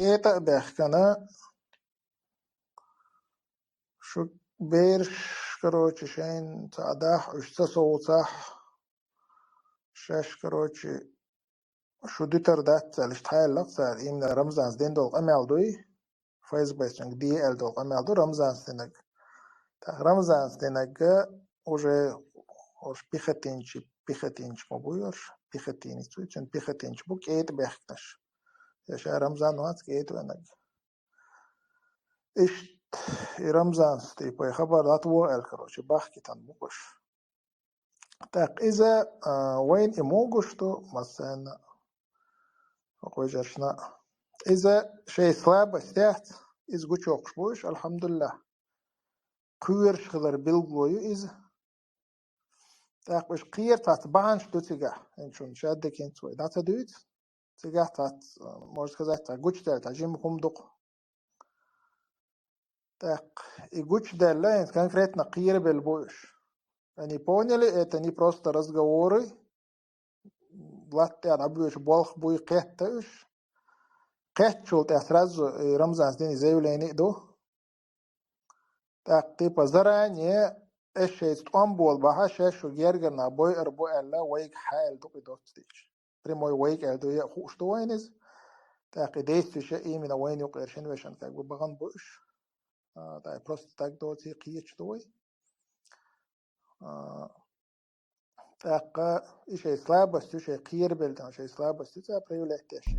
كيتا بيحكنا شو بيرش كروتش شين تعداح اشتصو صح شاش كروتش شو ديتر دات الاشتحال لقصة إيمنا رمزان دين دول أمال دوي فايز بيشنك دي ال دول أمال دو رمزان ستنك رمزان ستنك уже بيختينش مبويرش بيختينش تويتشن بيختينش بو كيت بيحكنش يا شا رمزان وات كيت وانك إيش رمزان ستيبوي خبر أطوى الكروش بحكي تنبوش تاق إذا وين إموغشتو مثلا وجرشنا إذا شيء صعب استيحت إذا قلت بوش الحمد لله كويرش خضر بلغوي إذا تاق وش قير تات بانش دو تيجا إنشون شادك إنتوي داتا دويت تيجا تات موز كذا تا قلت تا تجيم كم دق تاق إقولش ده لا إنت كان كريتنا قير بالبوش يعني بونيلي إتني بروست رزقوري بلات يعني أبوش بالخ بوي قيتش قيتشول تأثرز رمزان دين زي وليني دو تاقيب زراني إيش تقومبول بها شاشو جيرجنا بوي أربو ألا ويك حال دو بدوستيش بريموي ويك أدو يخوش دو وينز تاقي ديستو شيء من وين يقرشن وشان تاق بغن بوش تاقي بروست تاق دوتي قيتش دوي تاقا إيش سلاب بس شيء قير بلدان شيء سلاب بس تاقي بريوليتش